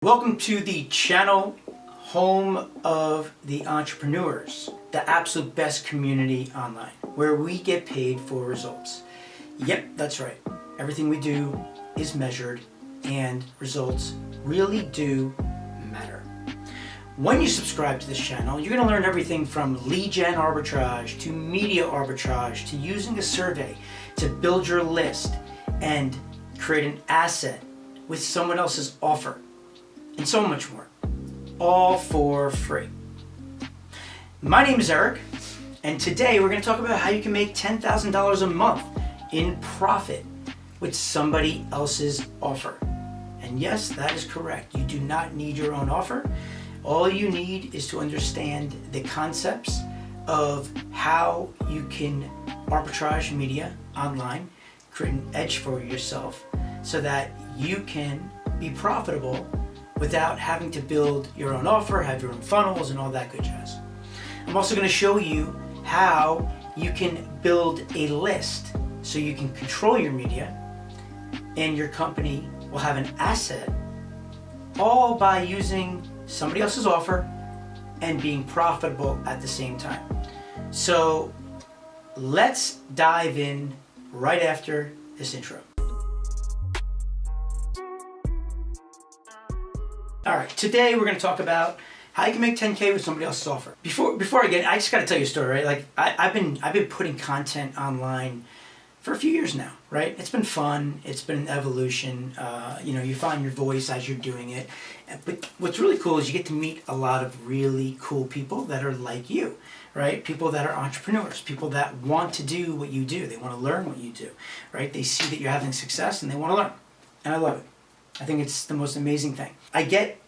Welcome to the channel, home of the entrepreneurs, the absolute best community online, where we get paid for results. Yep, that's right. Everything we do is measured and results really do matter. When you subscribe to this channel, you're going to learn everything from lead gen arbitrage to media arbitrage to using a survey to build your list and create an asset with someone else's offer, and so much more, all for free. My name is Eric, and today we're going to talk about how you can make $10,000 a month in profit with somebody else's offer. And yes, that is correct. You do not need your own offer. All you need is to understand the concepts of how you can arbitrage media online, create an edge for yourself so that you can be profitable without having to build your own offer, have your own funnels, and all that good jazz. I'm also going to show you how you can build a list so you can control your media and your company will have an asset, all by using somebody else's offer and being profitable at the same time. So let's dive in right after this intro. All right, today we're going to talk about how you can make 10K with somebody else's offer. Before I get, I just got to tell you a story, right? Like I've been putting content online for a few years now, right? It's been fun. It's been an evolution. You find your voice as you're doing it. But what's really cool is you get to meet a lot of really cool people that are like you, right? People that are entrepreneurs, people that want to do what you do. They want to learn what you do, right? They see that you're having success and they want to learn. And I love it. I think it's the most amazing thing. I get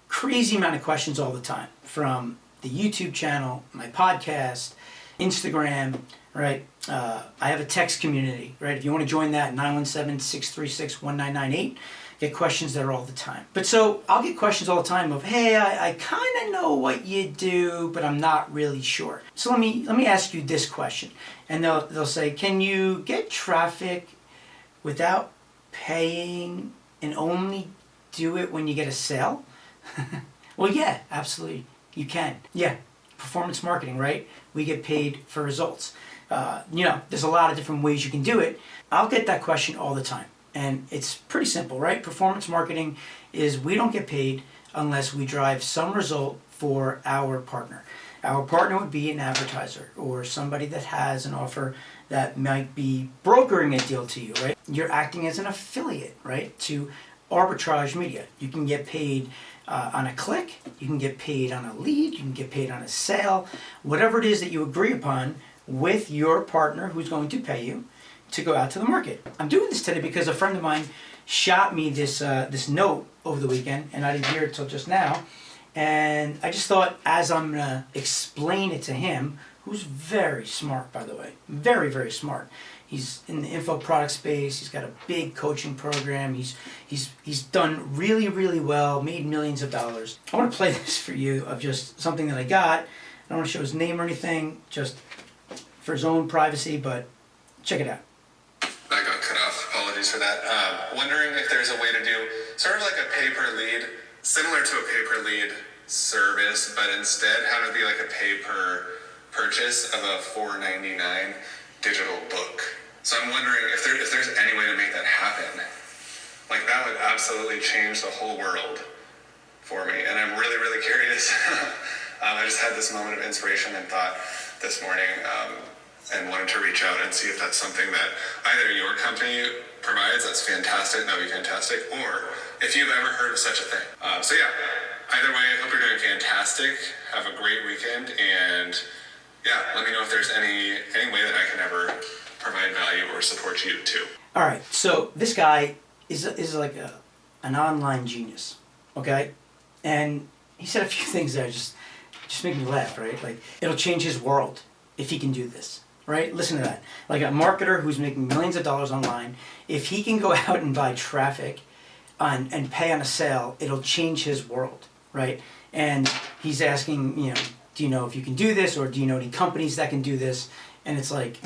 crazy amount of questions all the time from the YouTube channel, my podcast, Instagram, right? I have a text community, right? If you want to join that, 917-636-1998. Get questions there all the time. But so I'll get questions all the time of, hey, I kind of know what you do, but I'm not really sure. So let me ask you this question. And they'll say, can you get traffic without paying and only do it when you get a sale? Well, yeah, absolutely, you can. Yeah, performance marketing, right? We get paid for results. There's a lot of different ways you can do it. I'll get that question all the time. And it's pretty simple, right? Performance marketing is we don't get paid unless we drive some result for our partner. Our partner would be an advertiser or somebody that has an offer that might be brokering a deal to you, right? You're acting as an affiliate, right? To arbitrage media. You can get paid on a click, you can get paid on a lead, you can get paid on a sale, whatever it is that you agree upon with your partner who's going to pay you to go out to the market. I'm doing this today because a friend of mine shot me this note over the weekend, and I didn't hear it till just now. And I just thought, as I'm gonna explain it to him, who's very smart, by the way, very, very smart. He's in the info product space. He's got a big coaching program. He's done really, really well, made millions of dollars. I want to play this for you of just something that I got. I don't want to show his name or anything, just for his own privacy, but check it out. I got cut off. Apologies for that. Wondering if there's a way to do sort of like a pay-per-lead, similar to a pay-per-lead service, but instead have it be like a pay-per-purchase of a $4.99 digital book. So I'm wondering if there's any way to make that happen. Like that would absolutely change the whole world for me. And I'm really, really curious. I just had this moment of inspiration and thought this morning and wanted to reach out and see if that's something that either your company provides. That's fantastic. That would be fantastic. Or if you've ever heard of such a thing. So yeah, either way, I hope you're doing fantastic. Have a great weekend. And yeah, let me know if there's any way that I can ever provide value or support you too. All right, so this guy is like an online genius, okay? And he said a few things there just make me laugh, right? Like, it'll change his world if he can do this, right? Listen to that. Like a marketer who's making millions of dollars online, if he can go out and buy traffic and pay on a sale, it'll change his world, right? And he's asking, do you know if you can do this, or do you know any companies that can do this? And it's like,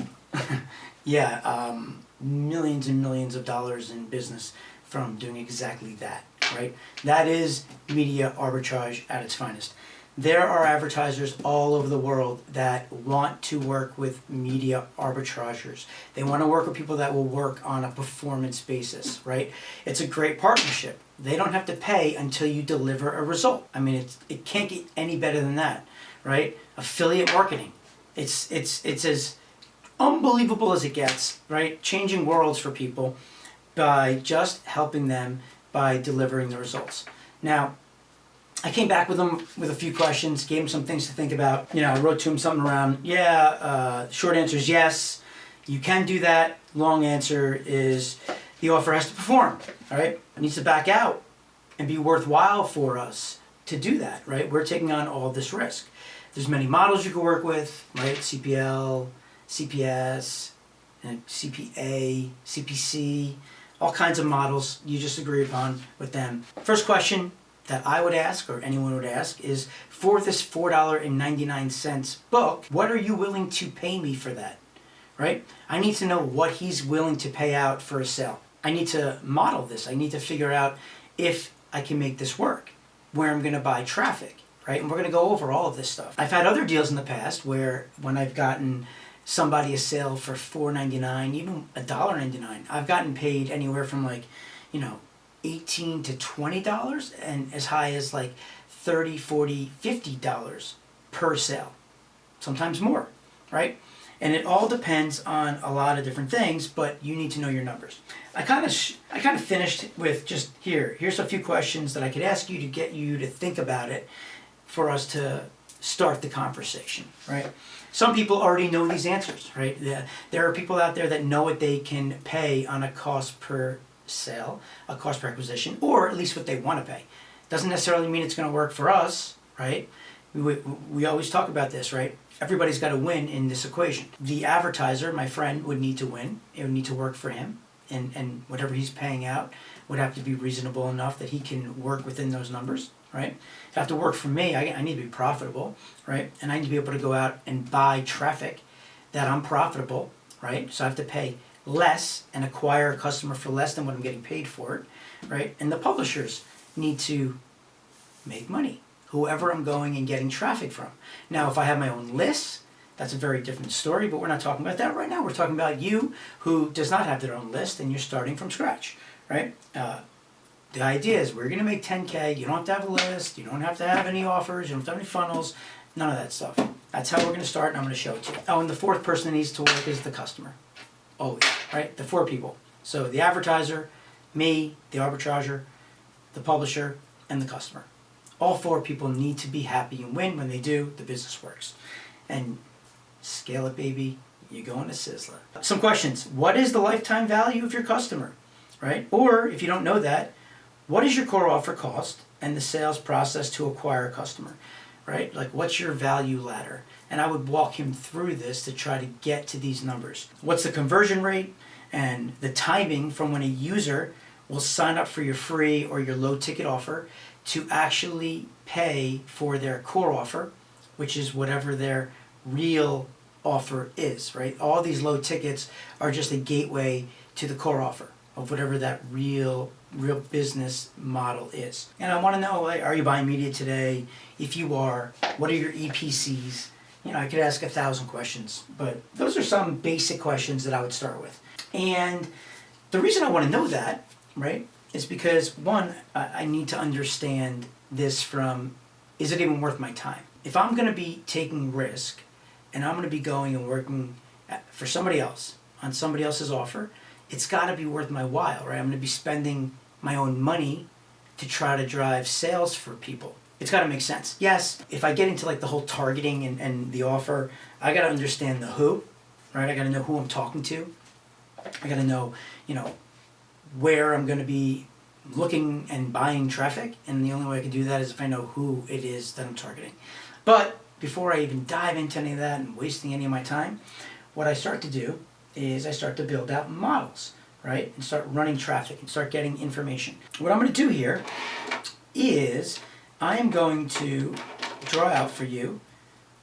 yeah, millions and millions of dollars in business from doing exactly that. right? That is media arbitrage at its finest. There are advertisers all over the world that want to work with media arbitragers. They want to work with people that will work on a performance basis, right? It's a great partnership. They don't have to pay until you deliver a result. I mean, it can't get any better than that, right? Affiliate marketing. It's as unbelievable as it gets, right? Changing worlds for people by just helping them by delivering the results. Now, I came back with them with a few questions, gave them some things to think about. I wrote to them something around, short answer is yes, you can do that. Long answer is the offer has to perform, all right? It needs to back out and be worthwhile for us to do that, right? We're taking on all this risk. There's many models you can work with, right? CPL, CPS, and CPA, CPC, all kinds of models you just agree upon with them. First question that I would ask, or anyone would ask, is for this $4.99 book, what are you willing to pay me for that, right? I need to know what he's willing to pay out for a sale. I need to model this. I need to figure out if I can make this work, where I'm going to buy traffic, right? And we're going to go over all of this stuff. I've had other deals in the past where when I've gotten somebody a sale for $4.99, even $1.99, I've gotten paid anywhere from $18 to $20 and as high as $30, $40, $50 per sale, sometimes more, right? And it all depends on a lot of different things, but you need to know your numbers. I kind of finished with just here's a few questions that I could ask you to get you to think about it for us to start the conversation, right? Some people already know these answers, right? There are people out there that know what they can pay on a cost per sale, a cost per acquisition, or at least what they want to pay. Doesn't necessarily mean it's going to work for us, right? We always talk about this, right? Everybody's got to win in this equation. The advertiser, my friend, would need to win. It would need to work for him, and whatever he's paying out would have to be reasonable enough that he can work within those numbers, right? It have to work for me. I need to be profitable, right? And I need to be able to go out and buy traffic that I'm profitable, right? So I have to pay less and acquire a customer for less than what I'm getting paid for it, right? And the publishers need to make money, whoever I'm going and getting traffic from. Now, if I have my own lists, that's a very different story, but we're not talking about that right now. We're talking about you who does not have their own list and you're starting from scratch, right? The idea is we're going to make 10K. You don't have to have a list. You don't have to have any offers. You don't have to have any funnels. None of that stuff. That's how we're going to start, and I'm going to show it to you. Oh, and the fourth person that needs to work is the customer. Always, right? The 4 people. So the advertiser, me, the arbitrager, the publisher, and the customer. All 4 people need to be happy and win. When they do, the business works. And scale it, baby. You're going to Sizzler. Some questions. What is the lifetime value of your customer, right? Or if you don't know that, what is your core offer cost and the sales process to acquire a customer, right? What's your value ladder? And I would walk him through this to try to get to these numbers. What's the conversion rate and the timing from when a user will sign up for your free or your low ticket offer to actually pay for their core offer, which is whatever their real offer is, right? All these low tickets are just a gateway to the core offer of whatever that real business model is. And I want to know, are you buying media today? If you are, what are your EPCs? I could ask 1,000 questions, but those are some basic questions that I would start with. And the reason I want to know that, right, is because one, I need to understand this from, is it even worth my time? If I'm going to be taking risk and I'm going to be going and working for somebody else on somebody else's offer, it's got to be worth my while, right? I'm going to be spending my own money to try to drive sales for people. It's got to make sense. Yes, if I get into the whole targeting and the offer, I got to understand the who, right? I got to know who I'm talking to. I got to know, where I'm going to be looking and buying traffic. And the only way I can do that is if I know who it is that I'm targeting. But before I even dive into any of that and wasting any of my time, what I start to do is I start to build out models, right? And start running traffic and start getting information. What I'm going to do here is I am going to draw out for you,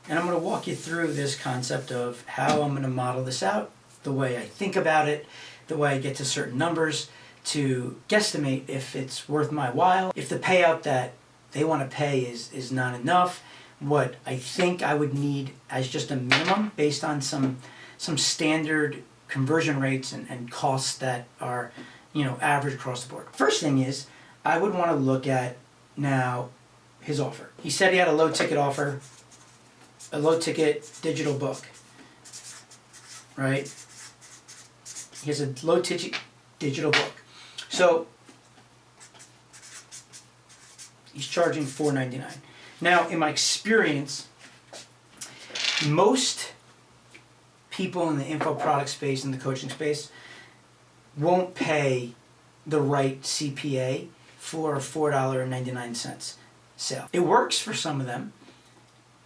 and I'm going to walk you through this concept of how I'm going to model this out, the way I think about it, the way I get to certain numbers, to guesstimate if it's worth my while, if the payout that they want to pay is not enough, what I think I would need as just a minimum based on some standard conversion rates and costs that are, average across the board. First thing is, I would want to look at now his offer. He said he had a low ticket offer, a low ticket digital book, right? He has a low ticket digital book. So he's charging $4.99. Now, in my experience, most people in the info product space and the coaching space won't pay the right CPA for a $4.99 sale. It works for some of them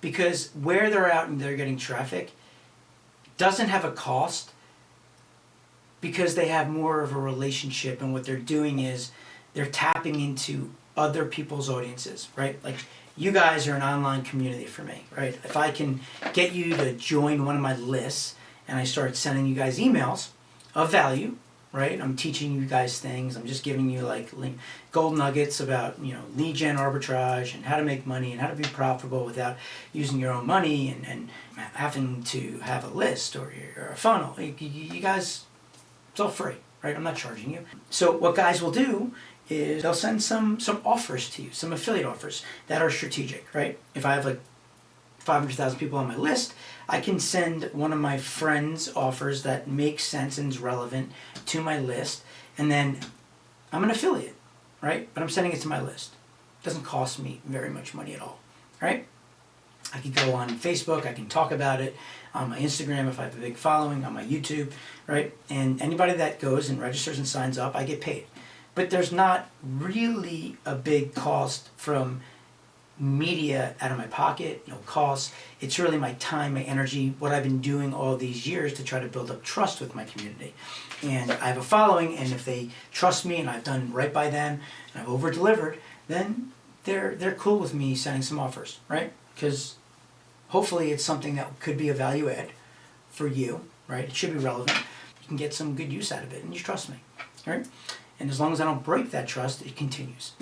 because where they're out and they're getting traffic doesn't have a cost because they have more of a relationship, and what they're doing is they're tapping into other people's audiences, right? Like, you guys are an online community for me, right? If I can get you to join one of my lists and I start sending you guys emails of value, right? I'm teaching you guys things. I'm just giving you like gold nuggets about, lead gen arbitrage and how to make money and how to be profitable without using your own money and having to have a list or a funnel. You guys, it's all free, right? I'm not charging you. So what guys will do is they'll send some offers to you, some affiliate offers that are strategic, right? If I have like 500,000 people on my list, I can send one of my friends' offers that makes sense and is relevant to my list, and then I'm an affiliate, right? But I'm sending it to my list. It doesn't cost me very much money at all, right? I can go on Facebook, I can talk about it on my Instagram if I have a big following, on my YouTube, right? And anybody that goes and registers and signs up, I get paid. But there's not really a big cost from media out of my pocket, costs. It's really my time, my energy, what I've been doing all these years to try to build up trust with my community. And I have a following, and if they trust me and I've done right by them and I've over-delivered, then they're cool with me sending some offers, right? Because hopefully it's something that could be a value add for you, right? It should be relevant. You can get some good use out of it, and you trust me, right? And as long as I don't break that trust, it continues.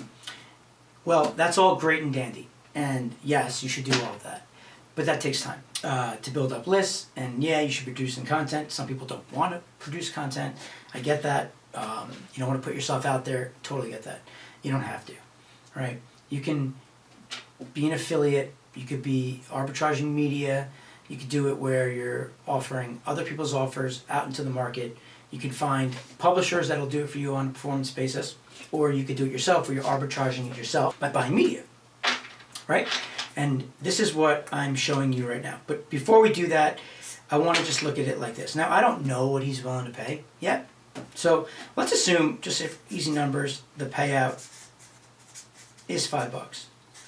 Well, that's all great and dandy. And yes, you should do all of that. But that takes time to build up lists. And yeah, you should be producing content. Some people don't want to produce content. I get that. You don't want to put yourself out there. Totally get that. You don't have to, right? You can be an affiliate. You could be arbitraging media. You could do it where you're offering other people's offers out into the market. You can find publishers that'll do it for you on a performance basis, or you could do it yourself where you're arbitraging it yourself by buying media, right? And this is what I'm showing you right now. But before we do that, I want to just look at it like this. Now, I don't know what he's willing to pay yet. So let's assume, just if easy numbers, the payout is $5,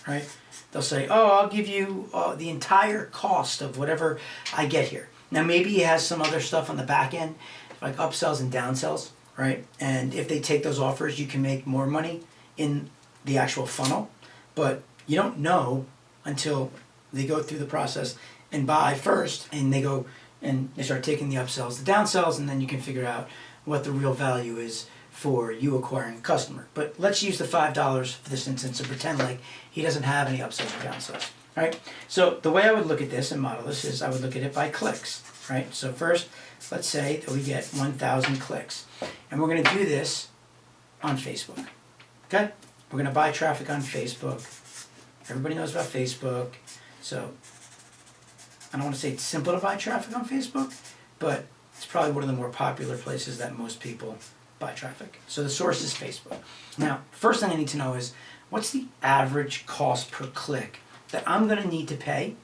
right? They'll say, oh, I'll give you the entire cost of whatever I get here. Now, maybe he has some other stuff on the back end, like upsells and downsells, right? And if they take those offers, you can make more money in the actual funnel. But you don't know until they go through the process and buy first, and they go and they start taking the upsells, the downsells, and then you can figure out what the real value is for you acquiring a customer. But let's use the $5 for this instance and pretend like he doesn't have any upsells or downsells, right? So the way I would look at this and model this is I would look at it by clicks, right? So first, let's say that we get 1,000 clicks. And we're going to do this on Facebook, okay? We're going to buy traffic on Facebook. Everybody knows about Facebook. So I don't want to say it's simple to buy traffic on Facebook, but it's probably one of the more popular places that most people buy traffic. So the source is Facebook. Now, first thing I need to know is what's the average cost per click that I'm going to need to pay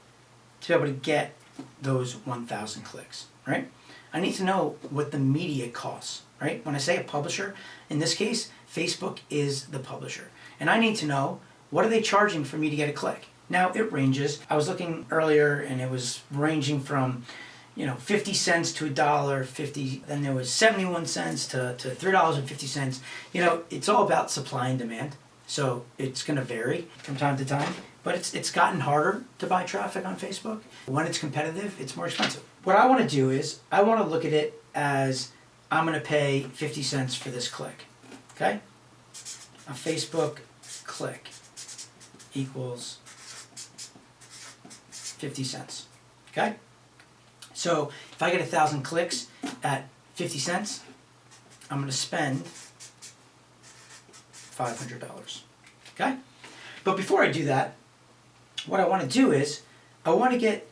to be able to get those 1,000 clicks, right? I need to know what the media costs, right? When I say a publisher, in this case, Facebook is the publisher. And I need to know, what are they charging for me to get a click? Now, it ranges. I was looking earlier, and it was ranging from 50 cents to $1.50. Then there was 71 cents to $3.50. It's all about supply and demand. So it's going to vary from time to time. But it's gotten harder to buy traffic on Facebook. When it's competitive, it's more expensive. What I want to do is I want to look at it as I'm going to pay 50 cents for this click. okay? A Facebook click equals 50 cents, okay? So if I get 1,000 clicks at 50 cents, I'm going to spend $500, okay? But before I do that, what I want to do is I want to get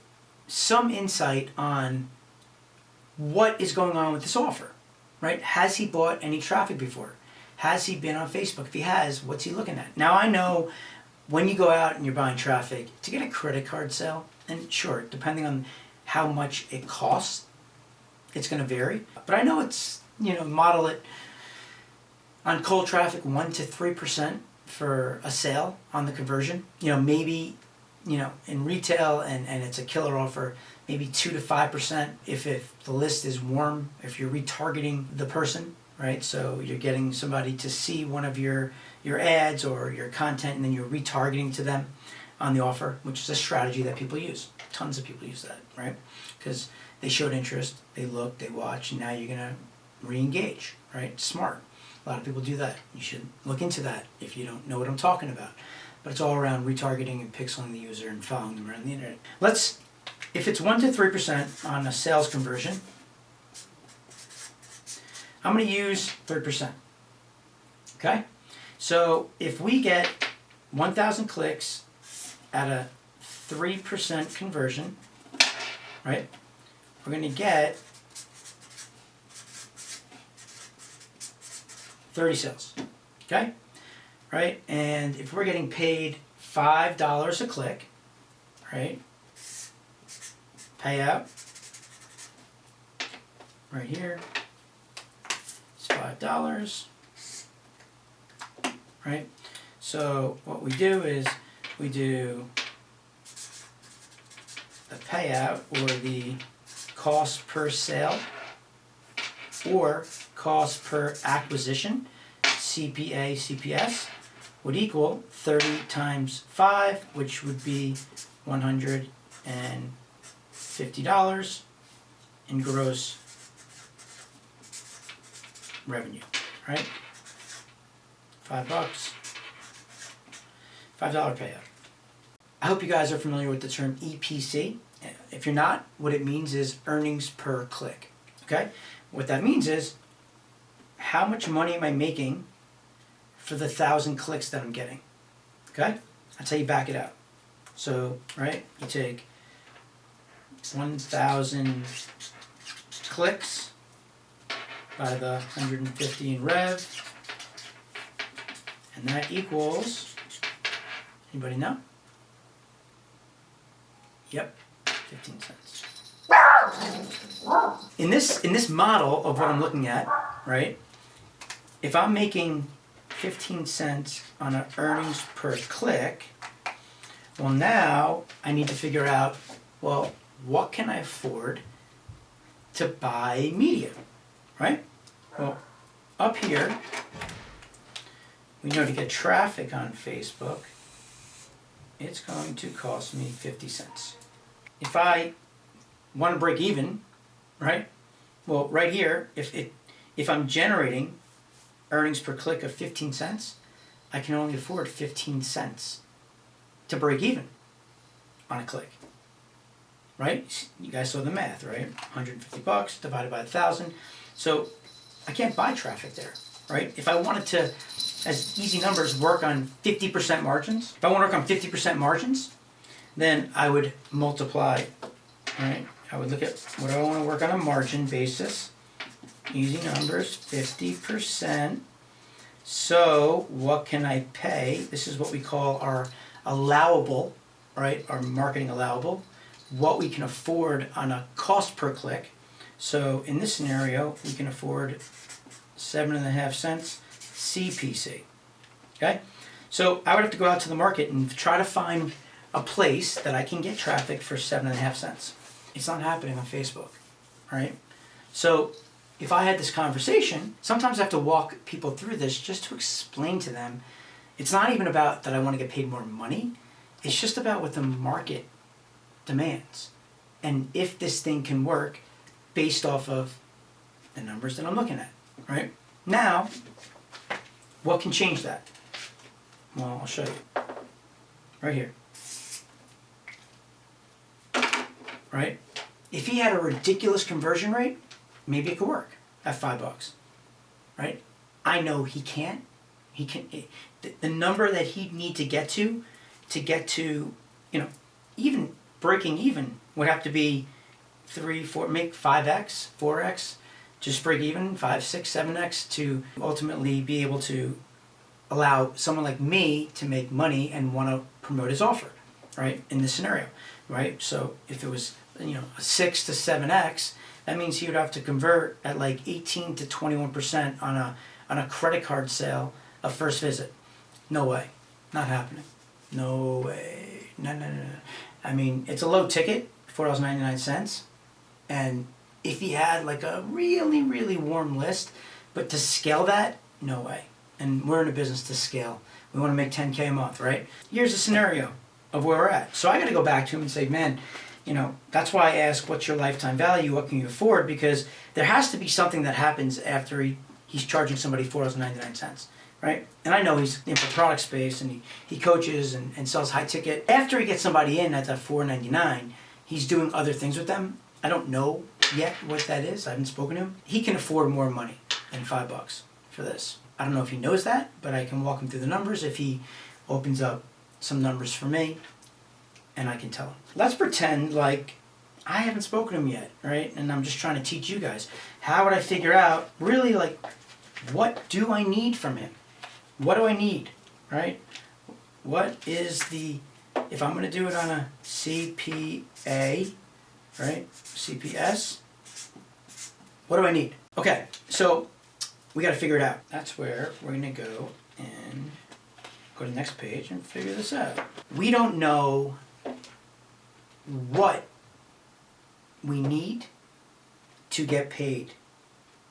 some insight on what is going on with this offer, right? Has he bought any traffic before? Has he been on Facebook? If he has, what's he looking at? Now I know when you go out and you're buying traffic, to get a credit card sale, and sure, depending on how much it costs, it's going to vary. But I know it's, model it on cold traffic 1 to 3% for a sale on the conversion. Maybe, in retail and it's a killer offer, maybe 2 to 5% if the list is warm, if you're retargeting the person, right? So you're getting somebody to see one of your ads or your content and then you're retargeting to them on the offer, which is a strategy that people use. Tons of people use that, right? Because they showed interest, they looked, they watched, and now you're going to re-engage, right? Smart. A lot of people do that. You should look into that if you don't know what I'm talking about. But it's all around retargeting and pixeling the user and following them around the internet. If it's 1 to 3% on a sales conversion, I'm going to use 3%. Okay? So if we get 1,000 clicks at a 3% conversion, right, we're going to get 30 sales. Okay? Right? And if we're getting paid $5 a click, right, payout right here, it's $5, right? So what we do is we do the payout or the cost per sale or cost per acquisition, CPA, CPS, would equal 30 times 5, which would be $150 in gross revenue, right? $5, $5 payout. I hope you guys are familiar with the term EPC. If you're not, what it means is earnings per click, okay? What that means is how much money am I making for the 1,000 clicks that I'm getting, okay? That's how you back it out. So, right, you take 1,000 clicks by the 150 in rev, and that equals, anybody know? Yep, 15 cents. In this model of what I'm looking at, right, if I'm making 15 cents on an earnings per click, well now I need to figure out, well, what can I afford to buy media, right? Well, up here, we know to get traffic on Facebook, it's going to cost me 50 cents. If I want to break even, right? Well, right here, if I'm generating earnings per click of 15 cents, I can only afford 15 cents to break even on a click, right? You guys saw the math, right? $150 divided by 1,000. So I can't buy traffic there, right? If I wanted to, as easy numbers, work on 50% margins, if I want to work on 50% margins, then I would multiply, right? I would look at what I want to work on a margin basis. Easy numbers, 50%. So what can I pay? This is what we call our allowable, right? Our marketing allowable. What we can afford on a cost per click. So in this scenario, we can afford 7.5 cents CPC. Okay? So I would have to go out to the market and try to find a place that I can get traffic for 7.5 cents. It's not happening on Facebook, right? So if I had this conversation, sometimes I have to walk people through this just to explain to them, it's not even about that I want to get paid more money, it's just about what the market demands. And if this thing can work based off of the numbers that I'm looking at, right? Now, What can change that? Well, I'll show you. Right here. Right? If he had a ridiculous conversion rate, maybe it could work at $5. Right? I know he can't. He can. The number that he'd need to get to, even breaking even would have to be 3, 4, make 5x, 4x, just break even, 5, 6, 7x to ultimately be able to allow someone like me to make money and want to promote his offer, right? In this scenario, right? So if it was, a 6 to 7x, that means he would have to convert at like 18 to 21% on a credit card sale of first visit. No way, not happening. No way, no. I mean, it's a low ticket, $4.99, and if he had like a really, really warm list, but to scale that, no way. And we're in a business to scale. We want to make 10K a month, right? Here's a scenario of where we're at. So I got to go back to him and say, man, that's why I ask, what's your lifetime value? What can you afford? Because there has to be something that happens after he's charging somebody $4.99, right? And I know he's in the product space and he coaches and sells high ticket. After he gets somebody in at that $4.99, he's doing other things with them. I don't know yet what that is. I haven't spoken to him. He can afford more money than $5 for this. I don't know if he knows that, but I can walk him through the numbers if he opens up some numbers for me, and I can tell him. Let's pretend like I haven't spoken to him yet, right? And I'm just trying to teach you guys. How would I figure out, really, like, what do I need from him? What do I need, right? What is if I'm going to do it on a CPA, right? CPS, what do I need? Okay, so we got to figure it out. That's where we're going to go and go to the next page and figure this out. We don't know what we need to get paid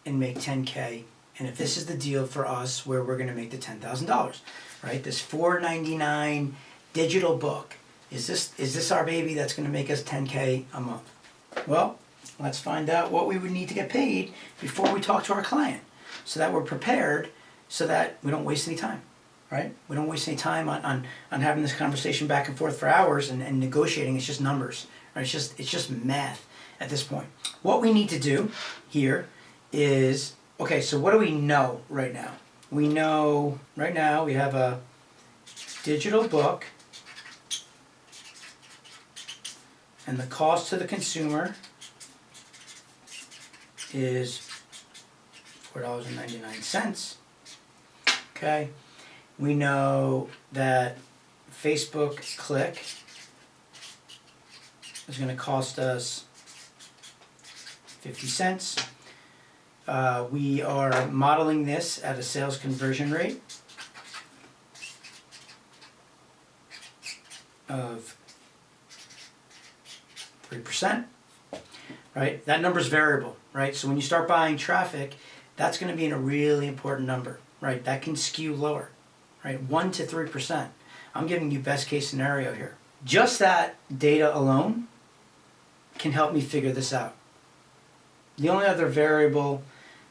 and make 10K. And if this is the deal for us where we're going to make the $10,000, right? This $4.99 digital book, is this our baby that's going to make us 10K a month? Well, let's find out what we would need to get paid before we talk to our client, so that we're prepared, so that we don't waste any time, right? We don't waste any time on having this conversation back and forth for hours and negotiating. It's just numbers, right? It's just math at this point. What we need to do here is, okay, so what do we know right now? We know right now we have a digital book, and the cost to the consumer is $4.99. Okay, we know that Facebook click is going to cost us 50 cents. We are modeling this at a sales conversion rate of 3%, right? That number's variable, right? So when you start buying traffic, that's going to be in a really important number, right? That can skew lower, right? 1 to 3%. I'm giving you best case scenario here. Just that data alone can help me figure this out. The only other variable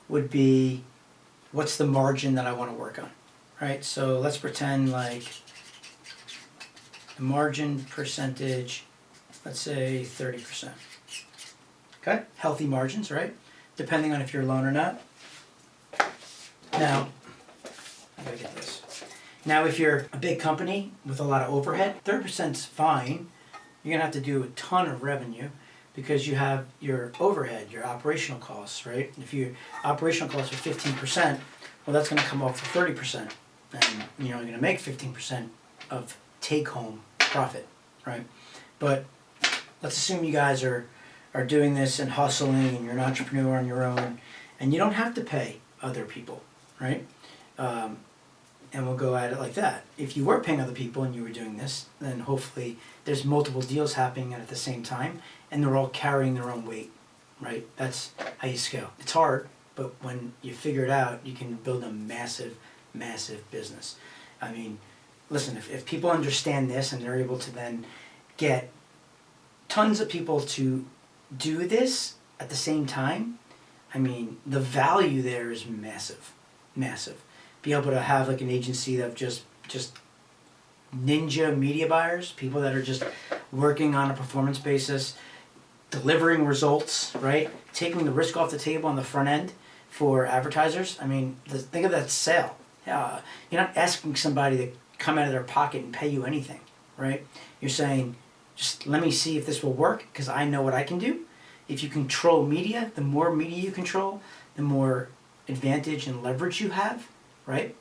would be, what's the margin that I want to work on, right? So let's pretend like the margin percentage, let's say 30%. Okay, healthy margins, right? Depending on if you're alone or not. Now, I gotta get this. Now, if you're a big company with a lot of overhead, 30%'s fine. You're gonna have to do a ton of revenue because you have your overhead, your operational costs, right? If your operational costs are 15%, well, that's gonna come off for 30%. And you're gonna make 15% of take-home profit, right? But let's assume you guys are doing this and hustling and you're an entrepreneur on your own and you don't have to pay other people, right? And we'll go at it like that. If you were paying other people and you were doing this, then hopefully there's multiple deals happening at the same time and they're all carrying their own weight, right? That's how you scale. It's hard, but when you figure it out, you can build a massive, massive business. I mean, listen, if people understand this and they're able to then get tons of people to do this at the same time, I mean, the value there is massive, massive. be able to have like an agency of just ninja media buyers, people that are just working on a performance basis, delivering results, right? Taking the risk off the table on the front end for advertisers. I mean, think of that sale. You're not asking somebody to come out of their pocket and pay you anything, right? You're saying, just let me see if this will work because I know what I can do. If you control media, the more media you control, the more advantage and leverage you have, right?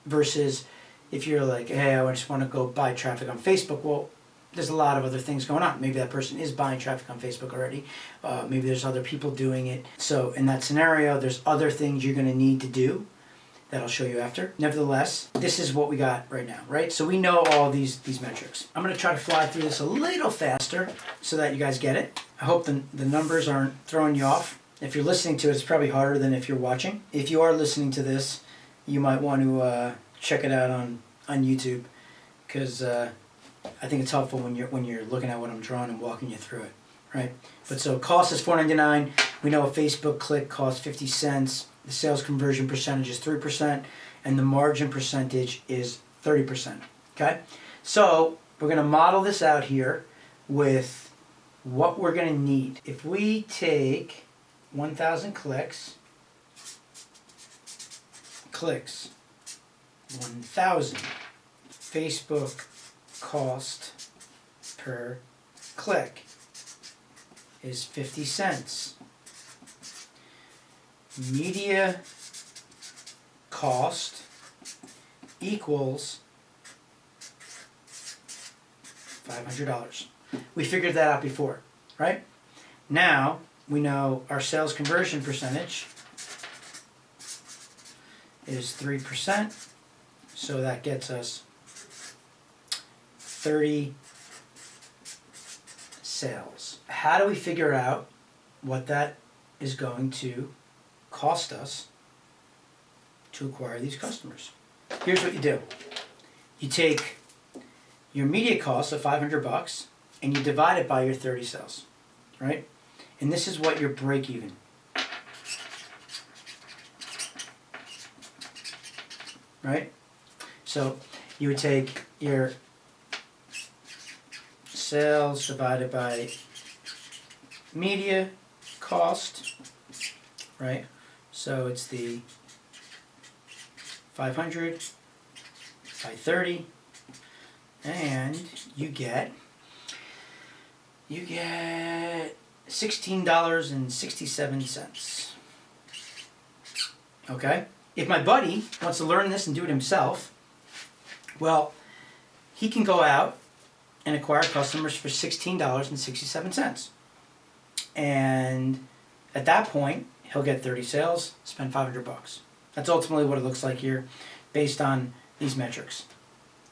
Versus if you're like, hey, I just want to go buy traffic on Facebook. Well, there's a lot of other things going on. Maybe that person is buying traffic on Facebook already. Maybe there's other people doing it. So in that scenario, there's other things you're going to need to do that I'll show you after. Nevertheless, this is what we got right now, right? So we know all these metrics. I'm going to try to fly through this a little faster so that you guys get it. I hope the numbers aren't throwing you off. If you're listening to it, it's probably harder than if you're watching. If you are listening to this, you might want to check it out on YouTube because I think it's helpful when you're looking at what I'm drawing and walking you through it, right? But so cost is $4.99. We know a Facebook click costs 50 cents. The sales conversion percentage is 3%, and the margin percentage is 30%. Okay, so we're going to model this out here with what we're going to need. If we take 1,000 clicks, 1,000 Facebook cost per click is 50 cents. Media cost equals $500. We figured that out before, right? Now we know our sales conversion percentage is 3%, so that gets us 30 sales. How do we figure out what that is going to cost us to acquire these customers? Here's what you do. You take your media cost of $500 and you divide it by your 30 sales, right? And this is what your break even. Right? So you would take your sales divided by media cost, right? So it's the 500 by 30, and you get $16.67. Okay? If my buddy wants to learn this and do it himself, well, he can go out and acquire customers for $16.67. And at that point, he'll get 30 sales, spend $500. That's ultimately what it looks like here based on these metrics.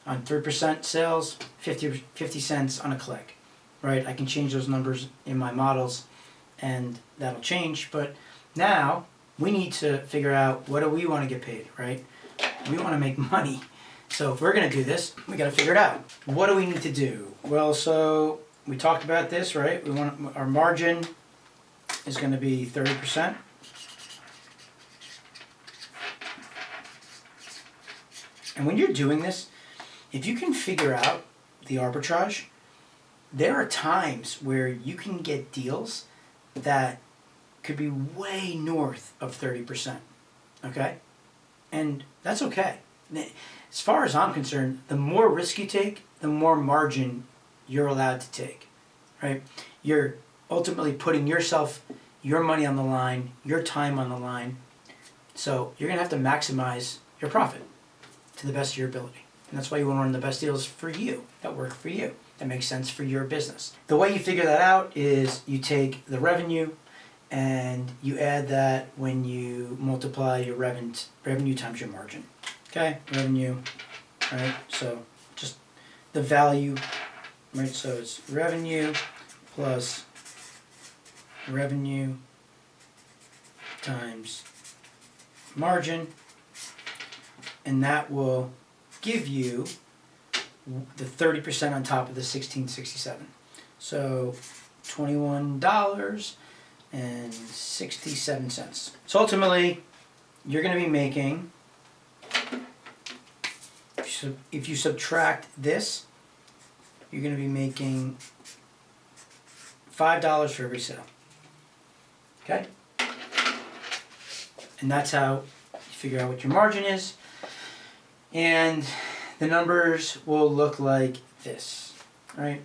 On 3% sales, 50 cents on a click, right? I can change those numbers in my models and that'll change. But now we need to figure out, what do we want to get paid, right? We want to make money. So if we're going to do this, we got to figure it out. What do we need to do? Well, so we talked about this, right? We want our margin is going to be 30%. And when you're doing this, if you can figure out the arbitrage, there are times where you can get deals that could be way north of 30%, okay? And that's okay. As far as I'm concerned, the more risk you take, the more margin you're allowed to take, right? You're ultimately putting yourself, your money on the line, your time on the line. So you're gonna have to maximize your profit to the best of your ability. And that's why you want to run the best deals for you, that work for you, that make sense for your business. The way you figure that out is you take the revenue and you add that when you multiply your revenue times your margin. Okay, revenue, right? So just the value, right? So it's revenue plus revenue times margin, and that will give you the 30% on top of the $16.67. So $21.67. So ultimately, you're going to be making, if you subtract this, you're going to be making $5 for every sale. Okay? And that's how you figure out what your margin is. And the numbers will look like this, right?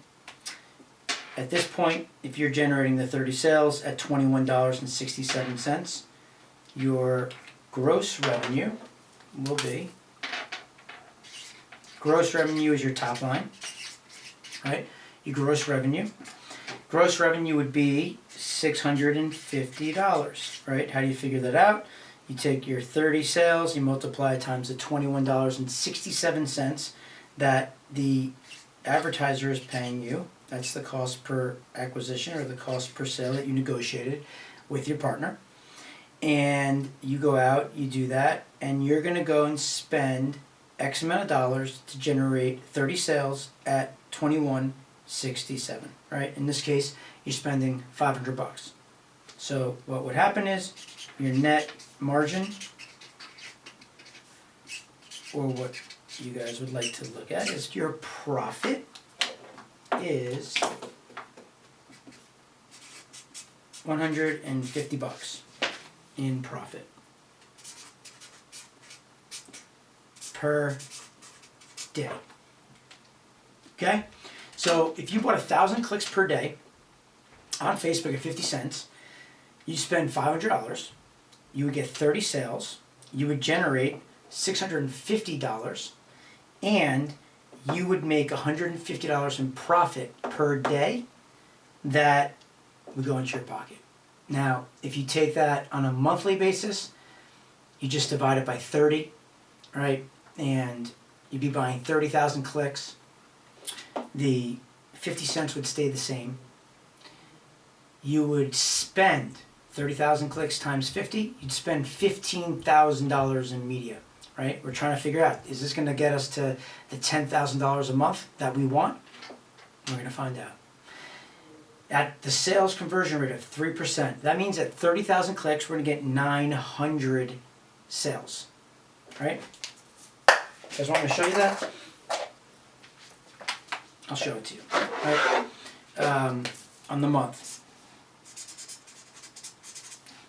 At this point, if you're generating the 30 sales at $21.67, your gross revenue will be, gross revenue is your top line, right? Your gross revenue would be $650, right? How do you figure that out? You take your 30 sales, you multiply it times the $21.67 that the advertiser is paying you. That's the cost per acquisition or the cost per sale that you negotiated with your partner. And you go out, you do that, and you're going to go and spend X amount of dollars to generate 30 sales at $21.67, right? In this case, you're spending $500. So what would happen is your net margin, or what you guys would like to look at, is your profit is $150 in profit per day. Okay? So if you bought 1,000 clicks per day on Facebook at 50 cents, you spend $500, you would get 30 sales, you would generate $650, and you would make $150 in profit per day that would go into your pocket. Now, if you take that on a monthly basis, you just divide it by 30, right? And you'd be buying 30,000 clicks. The 50 cents would stay the same. You would spend 30,000 clicks times 50, you'd spend $15,000 in media, right? We're trying to figure out, is this going to get us to the $10,000 a month that we want? We're going to find out. At the sales conversion rate of 3%, that means at 30,000 clicks, we're going to get 900 sales, right? You guys want me to show you that? I'll show it to you, right? On the month.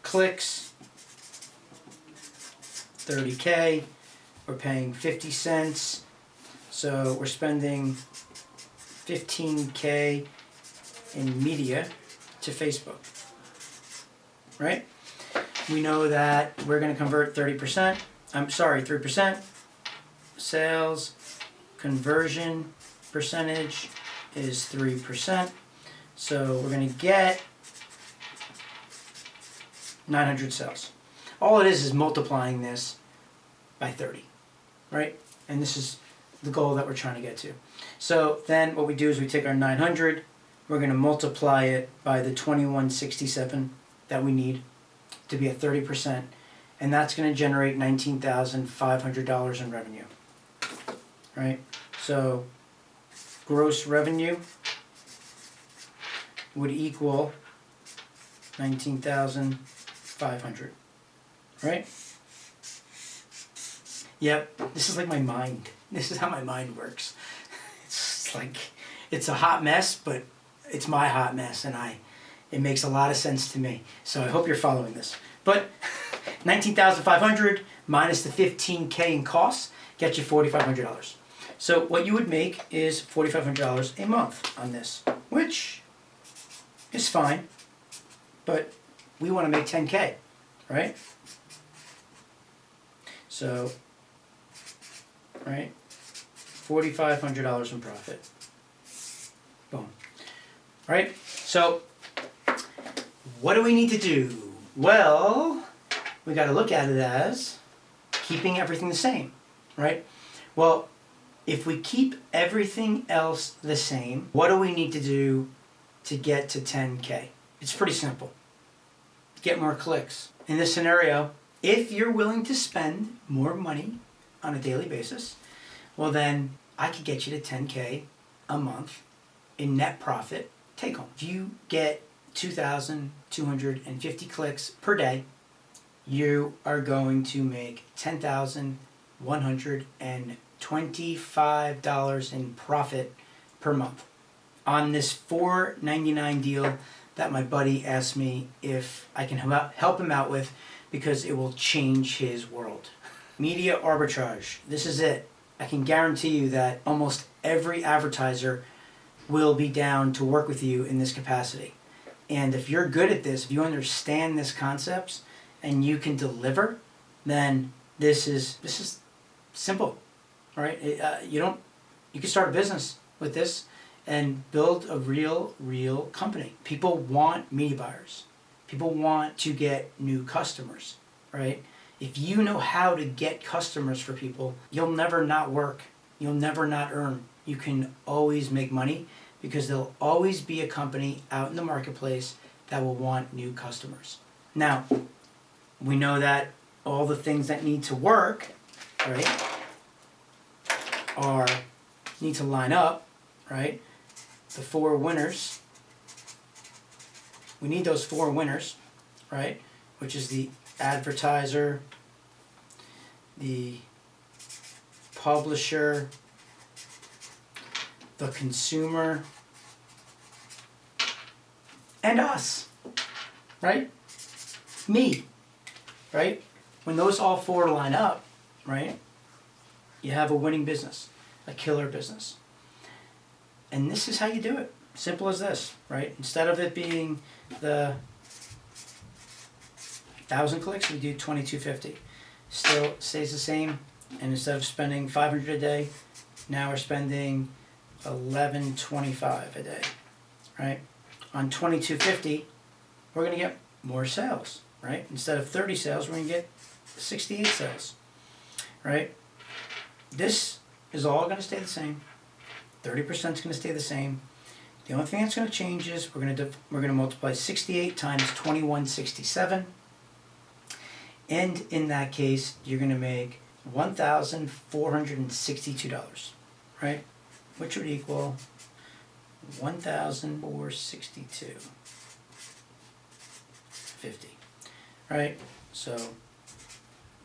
Clicks, 30K, we're paying 50 cents, so we're spending 15K in media to Facebook, right? We know that we're going to convert 3%, sales conversion percentage is 3%, so we're going to get 900 sales. All it is multiplying this by 30, right? And this is the goal that we're trying to get to. So then what we do is we take our 900, we're going to multiply it by the 2167 that we need to be at 30%, and that's going to generate $19,500 in revenue, right? So gross revenue would equal 19,500, right? Yep, this is like my mind. This is how my mind works. It's like, it's a hot mess, but it's my hot mess, and it makes a lot of sense to me. So I hope you're following this. But 19,500 minus the 15K in costs gets you $4,500. So what you would make is $4,500 a month on this, which is fine, but we want to make 10K, right? So, right, $4,500 in profit. Boom. Right? So, what do we need to do? Well, we got to look at it as keeping everything the same, right? Well, if we keep everything else the same, what do we need to do to get to 10K? It's pretty simple. Get more clicks. In this scenario, if you're willing to spend more money on a daily basis, well then I could get you to 10K a month in net profit take home. If you get 2,250 clicks per day you are going to make $10,125 in profit per month on this $4.99 deal that my buddy asked me if I can help him out with, because it will change his world. Media arbitrage. This is it. I can guarantee you that almost every advertiser will be down to work with you in this capacity. And if you're good at this, if you understand this concepts and you can deliver, then this is simple, right? You can start a business with this and build a real company. People want media buyers. People want to get new customers, right? If you know how to get customers for people, you'll never not work. You'll never not earn. You can always make money, because there'll always be a company out in the marketplace that will want new customers. Now, we know that all the things that need to work, right, need to line up, right? The 4 winners. We need those 4 winners, right? Which is the advertiser, the publisher, the consumer, and us, right? Me, right? When those all 4 line up, right, you have a winning business, a killer business. And this is how you do it. Simple as this, right? Instead of it being the 1,000 clicks, we do 2,250. Still stays the same. And instead of spending 500 a day, now we're spending 1,125 a day, right? On 2,250, we're going to get more sales, right? Instead of 30 sales, we're going to get 68 sales, right? This is all going to stay the same. 30% is going to stay the same. The only thing that's going to change is we're going to multiply 68 times 2167, and in that case, you're going to make $1,462, right? Which would equal 1,462.50, right? So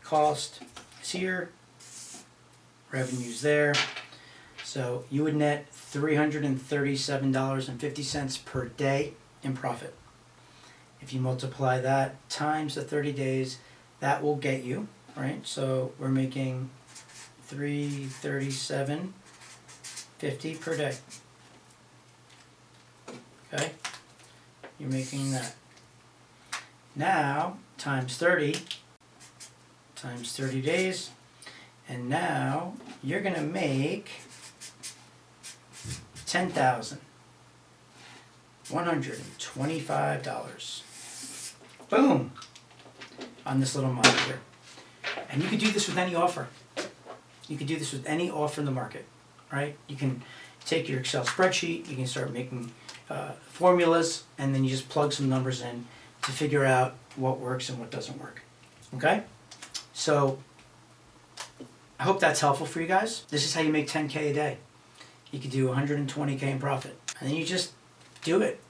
cost is here, revenue's there. So you would net $337.50 per day in profit. If you multiply that times the 30 days, that will get you, right? So we're making $337.50 per day. Okay? You're making that. Now, times 30 days, and now you're going to make $10,125. Boom! On this little model here. And you could do this with any offer. You could do this with any offer in the market, right? You can take your Excel spreadsheet, you can start making formulas, and then you just plug some numbers in to figure out what works and what doesn't work. Okay? So, I hope that's helpful for you guys. This is how you make 10K a day. You could do 120K in profit. And then you just do it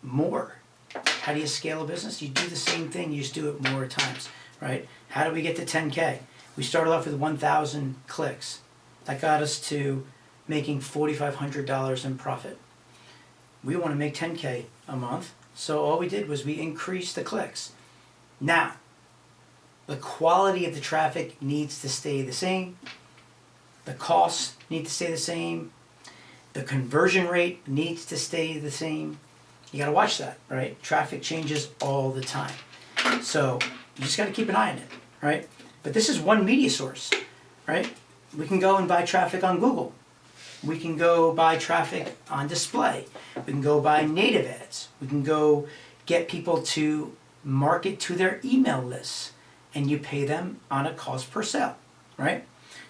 more. How do you scale a business? You do the same thing, you just do it more times, right? How do we get to 10K? We started off with 1,000 clicks. That got us to making $4,500 in profit. We want to make 10K a month, so all we did was we increased the clicks. Now, the quality of the traffic needs to stay the same. The costs need to stay the same. The conversion rate needs to stay the same. You got to watch that, right? Traffic changes all the time. So you just got to keep an eye on it, right? But this is one media source, right? We can go and buy traffic on Google. We can go buy traffic on display. We can go buy native ads. We can go get people to market to their email lists, and you pay them on a cost per sale, right?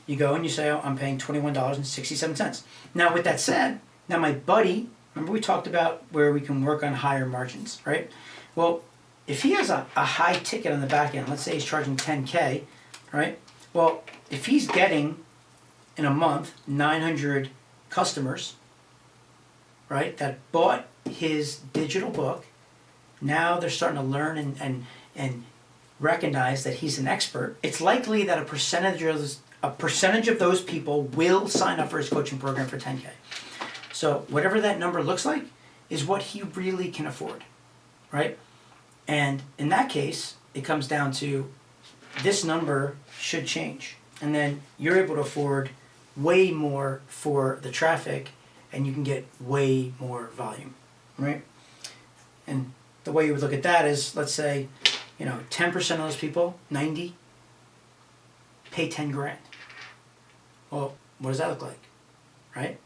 You go and you say, oh, I'm paying $21.67. Now, with that said, now my buddy, remember we talked about where we can work on higher margins, right? Well, if he has a high ticket on the back end, let's say he's charging 10K, right? Well, if he's getting in a month 900 customers, right, that bought his digital book, now they're starting to learn and recognize that he's an expert, it's likely that a percentage of those people will sign up for his coaching program for 10K. So whatever that number looks like is what he really can afford, right? And in that case, it comes down to this number should change. And then you're able to afford way more for the traffic and you can get way more volume, right? And the way you would look at that is, let's say, 10% of those people, 90, pay 10 grand. Well, what does that look like, right?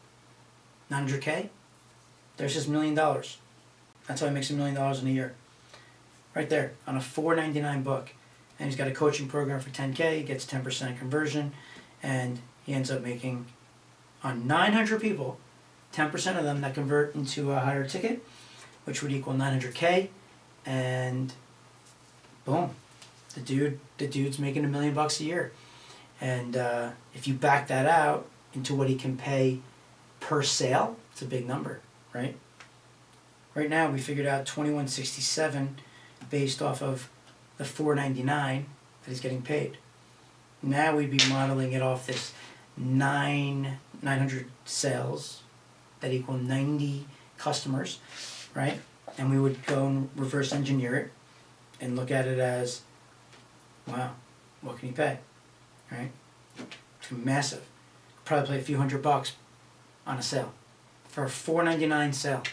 900K? There's his $1 million. That's how he makes $1 million in a year. Right there, on a $4.99 book. And he's got a coaching program for 10K, he gets 10% conversion, and he ends up making, on 900 people, 10% of them that convert into a higher ticket, which would equal 900K, and boom, the dude's making $1 million a year. And if you back that out into what he can pay per sale, it's a big number, right? Right now we figured out $21.67 based off of the $4.99 that he's getting paid. Now we'd be modeling it off this 900 sales that equal 90 customers, right? And we would go and reverse engineer it and look at it as, wow, what can he pay, right? It's massive. Probably pay a few $100 on a sale for a $4.99 sale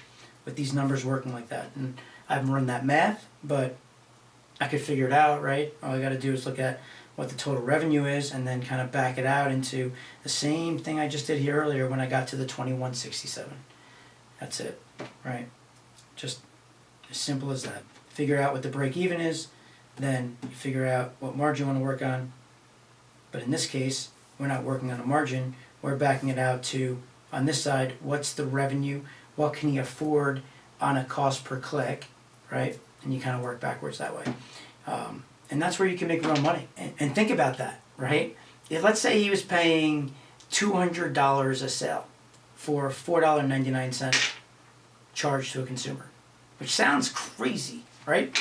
with these numbers working like that. And I haven't run that math, but I could figure it out, right? All I got to do is look at what the total revenue is and then kind of back it out into the same thing I just did here earlier when I got to the 2167. That's it, right? Just as simple as that. Figure out what the break even is, then you figure out what margin you want to work on. But in this case, we're not working on a margin, we're backing it out to, on this side, what's the revenue, what can he afford on a cost per click, right? And you kind of work backwards that way. And that's where you can make real money. And think about that, right? Let's say he was paying $200 a sale for $4.99 charge to a consumer, which sounds crazy, right?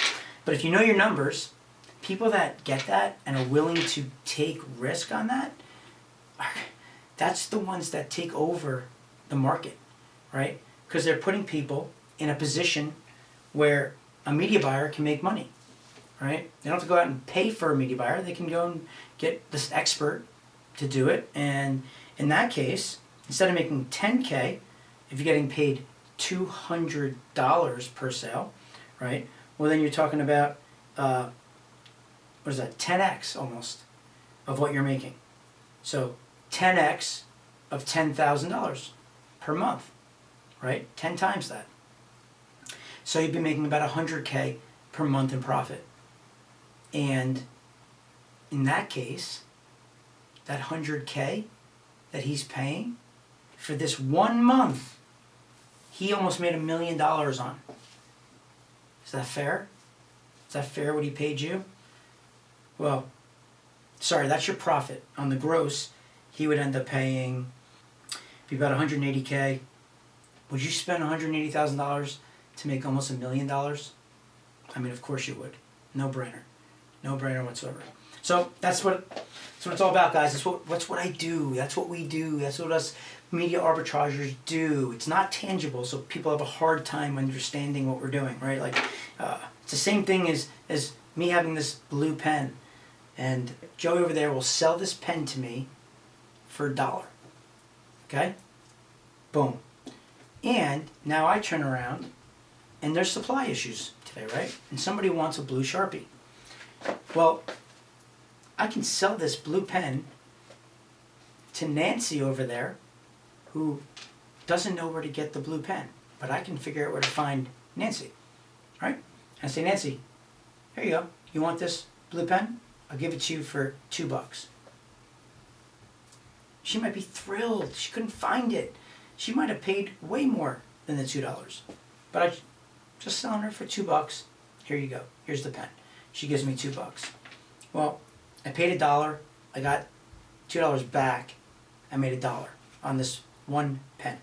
But if you know your numbers, people that get that and are willing to take risk on that, that's the ones that take over the market, right? Because they're putting people in a position where a media buyer can make money, right? They don't have to go out and pay for a media buyer. They can go and get this expert to do it. And in that case, instead of making 10K, if you're getting paid $200 per sale, right? Well, then you're talking about, what is that, 10x almost of what you're making. So 10x of $10,000 per month, right? 10 times that. So you'd be making about 100K per month in profit. And in that case, that 100K that he's paying for this 1 month, he almost made $1 million on. Is that fair? Is that fair what he paid you? Well, sorry, that's your profit. On the gross, he would end up paying, be about 180K. Would you spend $180,000 to make almost $1 million? I mean, of course you would. No brainer. No brainer whatsoever. So that's what it's all about, guys. That's what I do. That's what we do. That's what us media arbitragers do. It's not tangible, so people have a hard time understanding what we're doing, right? Like, it's the same thing as me having this blue pen, and Joey over there will sell this pen to me for $1. Okay? Boom. And now I turn around, and there's supply issues today, right? And somebody wants a blue Sharpie. Well, I can sell this blue pen to Nancy over there, who doesn't know where to get the blue pen, but I can figure out where to find Nancy, right? And I say, Nancy, here you go. You want this blue pen? I'll give it to you for $2. She might be thrilled. She couldn't find it. She might have paid way more than the $2, but I just selling her for $2. Here you go. Here's the pen. She gives me $2. Well, I paid $1. I got $2 back. I made $1 on this one pen.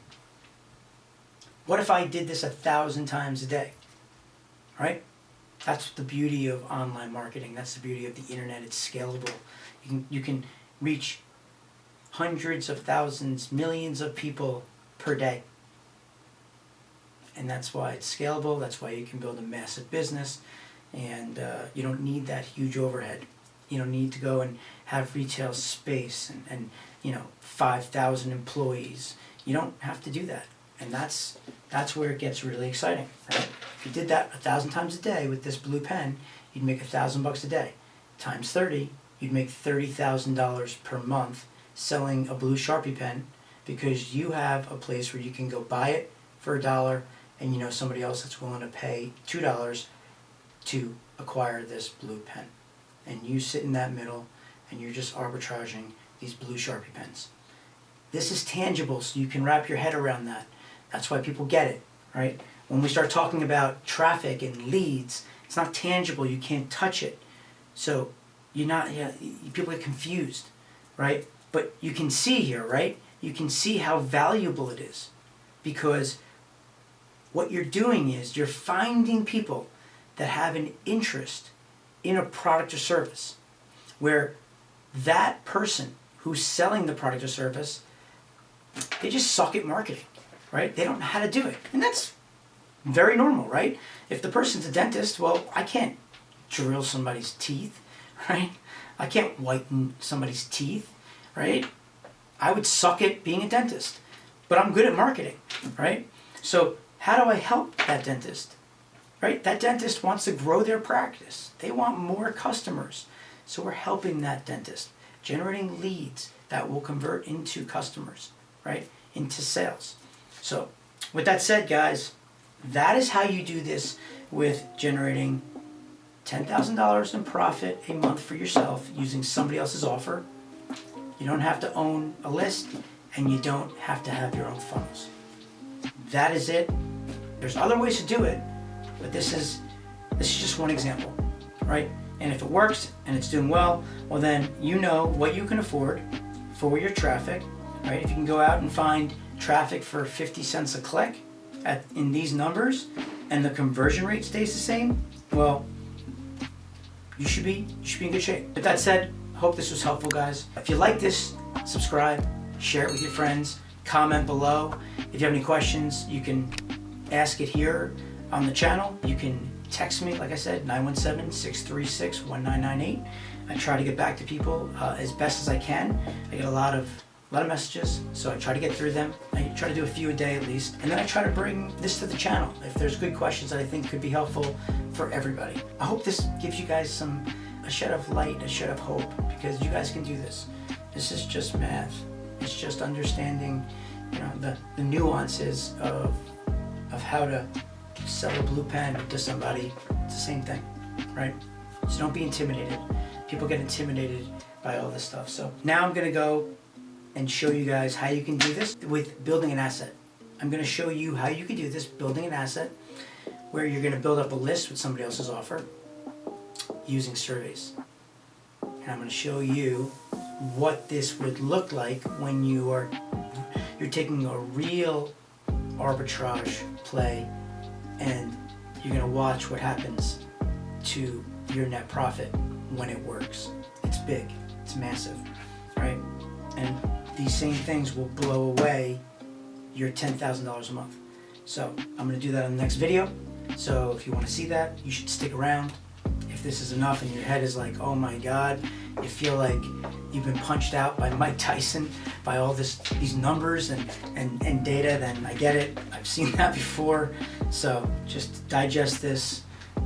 What if I did this 1,000 times a day? Right? That's the beauty of online marketing. That's the beauty of the internet. It's scalable. You can reach hundreds of thousands, millions of people per day. And that's why it's scalable. That's why you can build a massive business. And you don't need that huge overhead. You don't need to go and have retail space and 5,000 employees. You don't have to do that. And that's where it gets really exciting, right? If you did that 1,000 times a day with this blue pen, you'd make $1,000 a day. Times 30, you'd make $30,000 per month selling a blue Sharpie pen, because you have a place where you can go buy it for $1 and you know somebody else that's willing to pay $2 to acquire this blue pen. And you sit in that middle and you're just arbitraging these blue Sharpie pens. This is tangible, so you can wrap your head around that. That's why people get it, right? When we start talking about traffic and leads, it's not tangible, you can't touch it. So people get confused, right? But you can see here, right? You can see how valuable it is, because what you're doing is you're finding people that have an interest in a product or service, where that person who's selling the product or service, they just suck at marketing, right? They don't know how to do it. And that's very normal, right? If the person's a dentist, well, I can't drill somebody's teeth, right? I can't whiten somebody's teeth, right? I would suck at being a dentist, but I'm good at marketing, right? So how do I help that dentist, right? That dentist wants to grow their practice. They want more customers. So we're helping that dentist, generating leads that will convert into customers, right? Into sales. So with that said, guys, that is how you do this with generating $10,000 in profit a month for yourself using somebody else's offer. You don't have to own a list, and you don't have to have your own funnels. That is it. There's other ways to do it, but this is just one example, right? And if it works and it's doing well, well then you know what you can afford for your traffic, right? If you can go out and find traffic for 50 cents a click in these numbers, and the conversion rate stays the same, well, you should be in good shape. With that said, I hope this was helpful, guys. If you like this, subscribe, share it with your friends, comment below. If you have any questions, you can ask it here on the channel. You can text me, like I said, 917-636-1998. I try to get back to people as best as I can. I get a lot of messages, so I try to get through them. I try to do a few a day at least, and then I try to bring this to the channel if there's good questions that I think could be helpful for everybody. I hope this gives you guys a shed of light, a shed of hope, because you guys can do this. This is just math. It's just understanding, the nuances of how to sell a blue pen to somebody. It's the same thing, right? So don't be intimidated. People get intimidated by all this stuff. So now I'm gonna go and show you guys how you can do this with building an asset. I'm gonna show you how you can do this building an asset, where you're gonna build up a list with somebody else's offer using surveys. And I'm gonna show you what this would look like when you're taking a real arbitrage play, and you're gonna watch what happens to your net profit when it works. It's big, it's massive, right? And these same things will blow away your $10,000 a month. So I'm gonna do that in the next video. So if you wanna see that, you should stick around. If this is enough and your head is like, oh my God, you feel like you've been punched out by Mike Tyson, by all these numbers and data, then I get it. I've seen that before. So just digest this,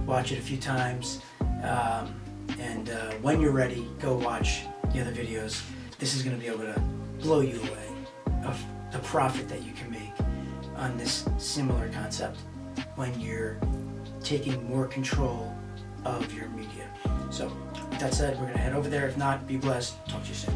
watch it a few times, and when you're ready, go watch the other videos. This is going to be able to blow you away of the profit that you can make on this similar concept when you're taking more control of your media. So with that said, we're going to head over there. If not, be blessed. Talk to you soon.